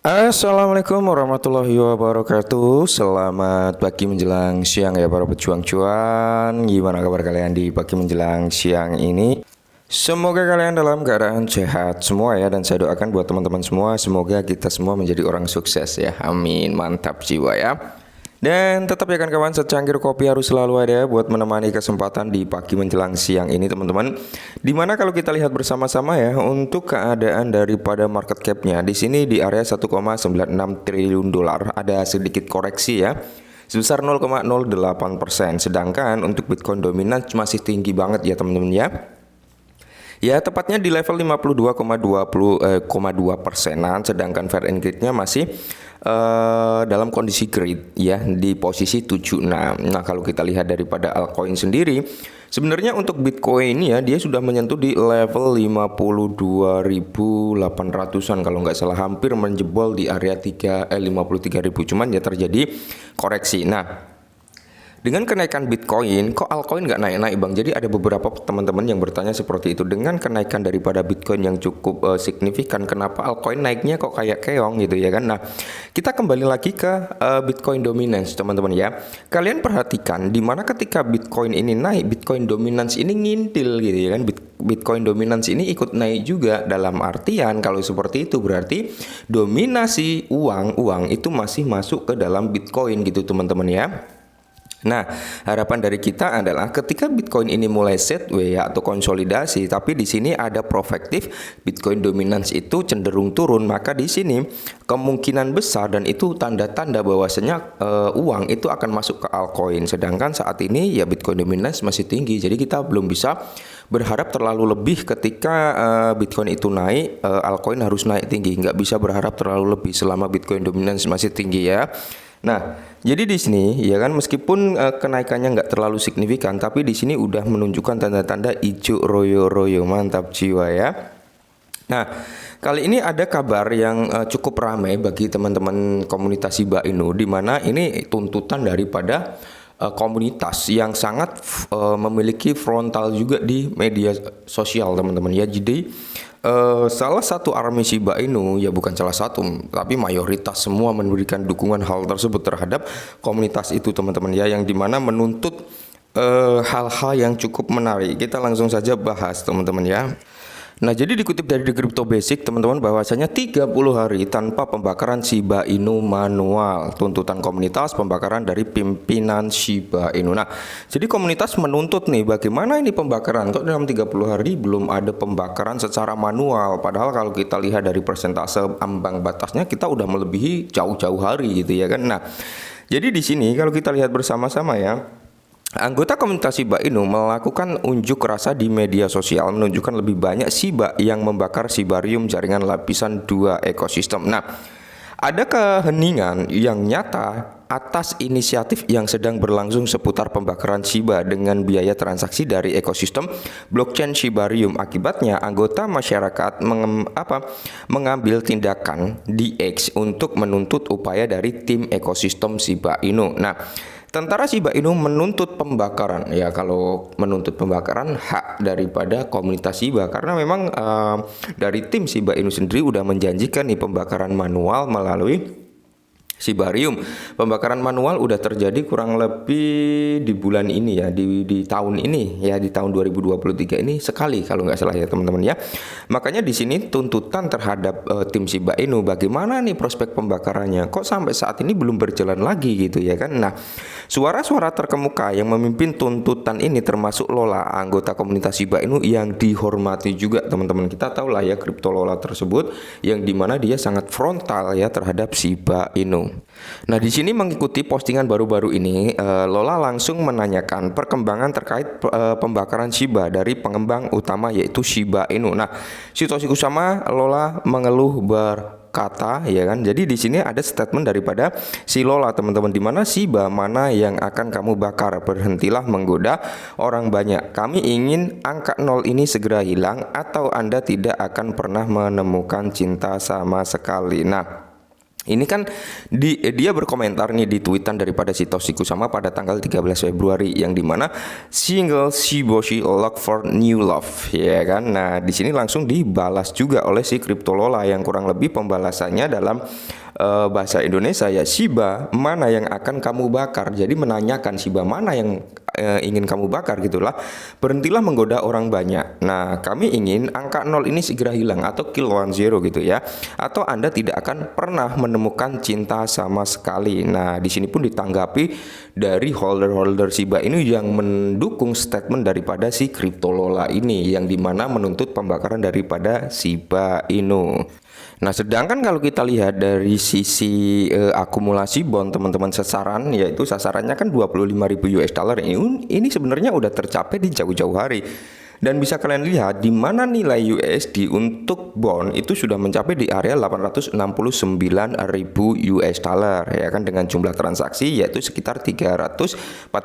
Assalamualaikum warahmatullahi wabarakatuh. Selamat pagi menjelang siang ya para pejuang cuan. Gimana kabar kalian di pagi menjelang siang ini? Semoga kalian dalam keadaan sehat semua ya. Dan saya doakan buat teman-teman semua, semoga kita semua menjadi orang sukses ya. Amin, mantap jiwa ya. Dan tetap ya kan kawan, secangkir kopi harus selalu ada buat menemani kesempatan di pagi menjelang siang ini teman-teman. Dimana kalau kita lihat bersama-sama ya untuk keadaan daripada market cap-nya di sini di area 1,96 triliun dolar ada sedikit koreksi ya sebesar 0,08%. Sedangkan untuk Bitcoin dominan masih tinggi banget ya teman-teman ya. Ya, tepatnya di level 52,2%-an, sedangkan fair and grade-nya masih dalam kondisi grade ya di posisi 76. Nah, kalau kita lihat daripada altcoin sendiri, sebenarnya untuk Bitcoin ya dia sudah menyentuh di level 52.800-an kalau nggak salah, hampir menjebol di area 53.000, cuman ya terjadi koreksi. Nah, dengan kenaikan Bitcoin, kok altcoin nggak naik-naik bang? Jadi ada beberapa teman-teman yang bertanya seperti itu. Dengan kenaikan daripada Bitcoin yang cukup signifikan, kenapa altcoin naiknya kok kayak keong gitu ya kan? Nah, kita kembali lagi ke Bitcoin dominance teman-teman ya. Kalian perhatikan di mana ketika Bitcoin ini naik, Bitcoin dominance ini ngintil gitu ya kan? Bitcoin dominance ini ikut naik juga, dalam artian kalau seperti itu berarti dominasi uang itu masih masuk ke dalam Bitcoin gitu teman-teman ya. Nah, harapan dari kita adalah ketika Bitcoin ini mulai sideways atau konsolidasi, tapi di sini ada prospektif Bitcoin dominance itu cenderung turun, maka di sini kemungkinan besar dan itu tanda-tanda bahwasanya uang itu akan masuk ke altcoin. Sedangkan saat ini ya Bitcoin dominance masih tinggi, jadi kita belum bisa berharap terlalu lebih ketika Bitcoin itu naik, altcoin harus naik tinggi. Nggak bisa berharap terlalu lebih selama Bitcoin dominance masih tinggi ya. Nah, jadi di sini ya kan meskipun kenaikannya nggak terlalu signifikan, tapi di sini udah menunjukkan tanda-tanda hijau royo-royo, mantap jiwa ya. Nah, kali ini ada kabar yang cukup ramai bagi teman-teman komunitas Shiba Inu, di mana ini tuntutan daripada komunitas yang sangat memiliki frontal juga di media sosial teman-teman ya. Jadi salah satu army Shiba Inu, ya bukan salah satu, tapi mayoritas semua memberikan dukungan hal tersebut terhadap komunitas itu teman-teman ya, yang dimana menuntut hal-hal yang cukup menarik. Kita langsung saja bahas teman-teman ya. Nah, jadi dikutip dari The Crypto Basic teman-teman bahwasanya 30 hari tanpa pembakaran Shiba Inu manual, tuntutan komunitas pembakaran dari pimpinan Shiba Inu. Nah, jadi komunitas menuntut nih, bagaimana ini pembakaran kok dalam 30 hari belum ada pembakaran secara manual, padahal kalau kita lihat dari persentase ambang batasnya kita udah melebihi jauh-jauh hari gitu ya kan. Nah, jadi di sini kalau kita lihat bersama-sama ya, anggota komunitas Shiba Inu melakukan unjuk rasa di media sosial menunjukkan lebih banyak Shiba yang membakar Shibarium jaringan lapisan 2 ekosistem. Nah, ada keheningan yang nyata atas inisiatif yang sedang berlangsung seputar pembakaran Shiba dengan biaya transaksi dari ekosistem blockchain Shibarium. Akibatnya, anggota masyarakat mengambil tindakan di X untuk menuntut upaya dari tim ekosistem Shiba Inu. Nah, tentara Shiba Inu menuntut pembakaran. Ya, kalau menuntut pembakaran hak daripada komunitas Shiba, karena memang dari tim Shiba Inu sendiri udah menjanjikan nih pembakaran manual melalui Shibarium. Pembakaran manual udah terjadi kurang lebih di bulan ini ya, di tahun ini ya, di tahun 2023 ini sekali kalau nggak salah ya teman-teman ya. Makanya di sini tuntutan terhadap tim Shiba Inu, bagaimana nih prospek pembakarannya, kok sampai saat ini belum berjalan lagi gitu ya kan. Nah, suara-suara terkemuka yang memimpin tuntutan ini termasuk Lola, anggota komunitas Shiba Inu yang dihormati juga teman-teman. Kita tahu lah ya kripto Lola tersebut, yang dimana dia sangat frontal ya terhadap Shiba Inu. Nah, di sini mengikuti postingan baru-baru ini, Lola langsung menanyakan perkembangan terkait pembakaran Shiba dari pengembang utama yaitu Shiba Inu. Nah, Satoshi Kusama Lola mengeluh berkata ya kan. Jadi di sini ada statement daripada si Lola teman-teman, di mana Shiba mana yang akan kamu bakar, berhentilah menggoda orang banyak. Kami ingin angka 0 ini segera hilang atau Anda tidak akan pernah menemukan cinta sama sekali. Nah, Ini kan dia berkomentar nih di tweetan daripada si Toshiko sama pada tanggal 13 Februari yang dimana single Shiboshi look for new love, ya kan. Nah, di sini langsung dibalas juga oleh si Cryptolola yang kurang lebih pembalasannya dalam bahasa Indonesia ya, Shiba mana yang akan kamu bakar. Jadi menanyakan Shiba mana yang ingin kamu bakar gitulah. Berhentilah menggoda orang banyak. Nah, kami ingin angka 0 ini segera hilang atau kill 10 gitu ya. Atau Anda tidak akan pernah menemukan cinta sama sekali. Nah, di sini pun ditanggapi dari holder-holder Shiba ini yang mendukung statement daripada si Cryptolola ini yang dimana menuntut pembakaran daripada Shiba Inu. Nah, sedangkan kalau kita lihat dari sisi akumulasi bond teman-teman sasaran, yaitu sasarannya kan 25.000 US dollar ini sebenarnya udah tercapai di jauh-jauh hari. Dan bisa kalian lihat di mana nilai USD untuk bond itu sudah mencapai di area 869.000 US dollar ya kan, dengan jumlah transaksi yaitu sekitar 349,7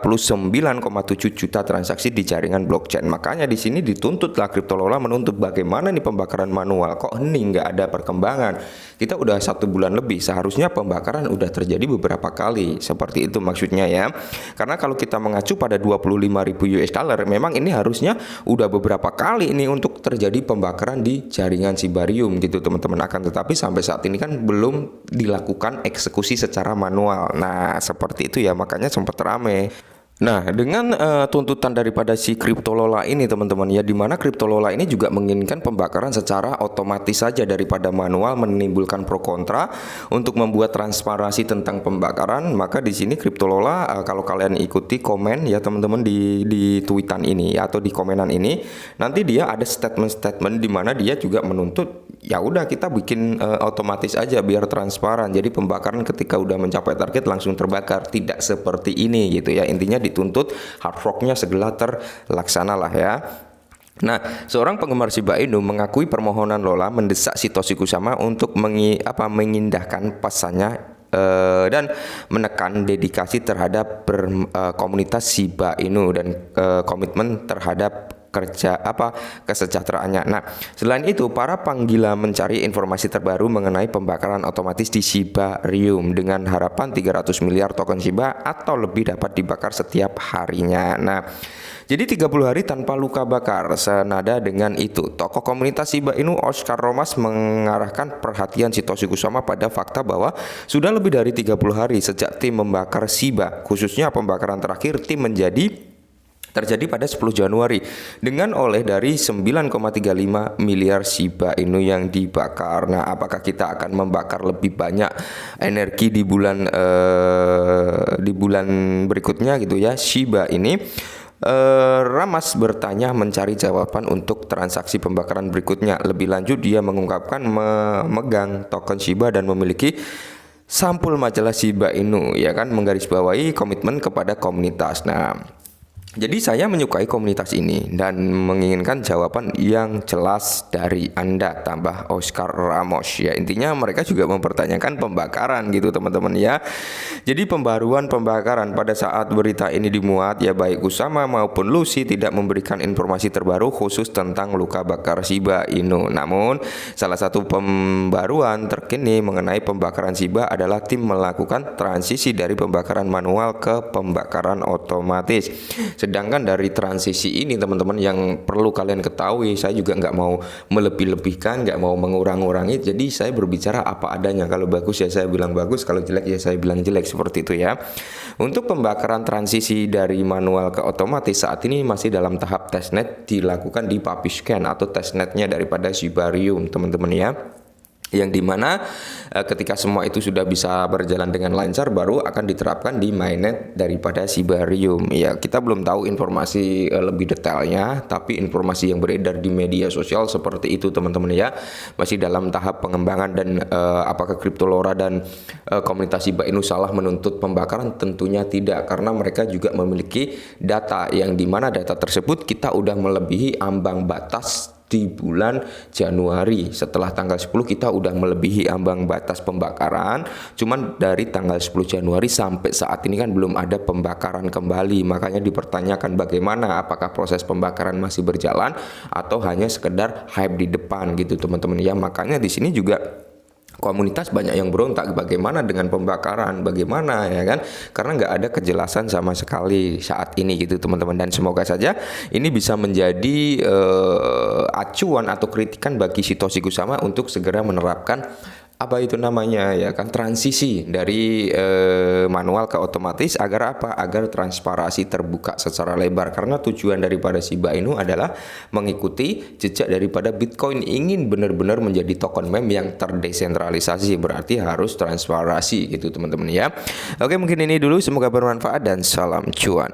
juta transaksi di jaringan blockchain. Makanya di sini dituntutlah Cryptolola menuntut bagaimana nih pembakaran manual, kok hening nggak ada perkembangan. Kita udah 1 bulan lebih, seharusnya pembakaran udah terjadi beberapa kali, seperti itu maksudnya ya. Karena kalau kita mengacu pada 25.000 US dollar, memang ini harusnya udah beberapa kali ini untuk terjadi pembakaran di jaringan Shibarium gitu teman-teman. Akan tetapi sampai saat ini kan belum dilakukan eksekusi secara manual. Nah, seperti itu ya, makanya sempat rame. Nah, dengan tuntutan daripada si Cryptolola ini teman-teman ya, dimana Cryptolola ini juga menginginkan pembakaran secara otomatis saja daripada manual, menimbulkan pro kontra untuk membuat transparansi tentang pembakaran. Maka di sini Cryptolola kalau kalian ikuti komen ya teman-teman di tweetan ini ya, atau di komenan ini, nanti dia ada statement-statement di mana dia juga menuntut ya udah kita bikin otomatis aja biar transparan. Jadi pembakaran ketika udah mencapai target langsung terbakar, tidak seperti ini gitu ya. Intinya dituntut hard forknya segera terlaksana lah ya. Nah, seorang penggemar Shiba Inu mengakui permohonan Lola mendesak si Toshiko sama untuk mengindahkan pesannya dan menekan dedikasi terhadap komunitas Shiba Inu dan komitmen terhadap kesejahteraannya. Nah, selain itu para penggila mencari informasi terbaru mengenai pembakaran otomatis di Shibarium dengan harapan 300 miliar token Shiba atau lebih dapat dibakar setiap harinya. Nah, jadi 30 hari tanpa luka bakar. Senada dengan itu, tokoh komunitas Shiba Inu Oscar Romas mengarahkan perhatian si Toshiko sama pada fakta bahwa sudah lebih dari 30 hari sejak tim membakar Shiba. Khususnya pembakaran terakhir tim terjadi pada 10 Januari dengan oleh dari 9,35 miliar Shiba Inu yang dibakar. Nah, apakah kita akan membakar lebih banyak energi di bulan berikutnya gitu ya Shiba ini? Ramas bertanya mencari jawaban untuk transaksi pembakaran berikutnya. Lebih lanjut dia mengungkapkan memegang token Shiba dan memiliki sampul majalah Shiba Inu ya kan, menggarisbawahi komitmen kepada komunitas. Nah, jadi saya menyukai komunitas ini dan menginginkan jawaban yang jelas dari Anda, tambah Oscar Ramos ya. Intinya mereka juga mempertanyakan pembakaran gitu teman-teman ya. Jadi pembaruan pembakaran pada saat berita ini dimuat ya, baik Kusama maupun Lucy tidak memberikan informasi terbaru khusus tentang luka bakar Shiba Inu. Namun salah satu pembaruan terkini mengenai pembakaran Shiba adalah tim melakukan transisi dari pembakaran manual ke pembakaran otomatis. Sedangkan dari transisi ini teman-teman yang perlu kalian ketahui, saya juga nggak mau melebih-lebihkan, nggak mau mengurang-urangi. Jadi saya berbicara apa adanya. Kalau bagus ya saya bilang bagus, kalau jelek ya saya bilang jelek, seperti itu ya. Untuk pembakaran transisi dari manual ke otomatis saat ini masih dalam tahap testnet, dilakukan di Papishken atau testnetnya daripada Shibarium teman-teman ya. Yang dimana ketika semua itu sudah bisa berjalan dengan lancar baru akan diterapkan di mainnet daripada Shibarium. Ya, kita belum tahu informasi lebih detailnya, tapi informasi yang beredar di media sosial seperti itu teman-teman ya. Masih dalam tahap pengembangan dan apakah Cryptolola dan komunitas Shiba Inu salah menuntut pembakaran? Tentunya tidak, karena mereka juga memiliki data yang dimana data tersebut kita udah melebihi ambang batas di bulan Januari. Setelah tanggal 10 kita udah melebihi ambang batas pembakaran. Cuman dari tanggal 10 Januari sampai saat ini kan belum ada pembakaran kembali. Makanya dipertanyakan bagaimana, apakah proses pembakaran masih berjalan atau hanya sekedar hype di depan gitu teman-teman ya. Makanya di sini juga komunitas banyak yang berontak, bagaimana dengan pembakaran, bagaimana ya kan, karena nggak ada kejelasan sama sekali saat ini gitu teman-teman. Dan semoga saja ini bisa menjadi acuan atau kritikan bagi Sitoshi Kusama untuk segera menerapkan apa itu namanya ya kan, transisi dari manual ke otomatis, agar apa, agar transparansi terbuka secara lebar. Karena tujuan daripada Shiba Inu adalah mengikuti jejak daripada Bitcoin, ingin benar-benar menjadi token meme yang terdesentralisasi, berarti harus transparansi gitu teman-teman ya. Oke, mungkin ini dulu, semoga bermanfaat dan salam cuan.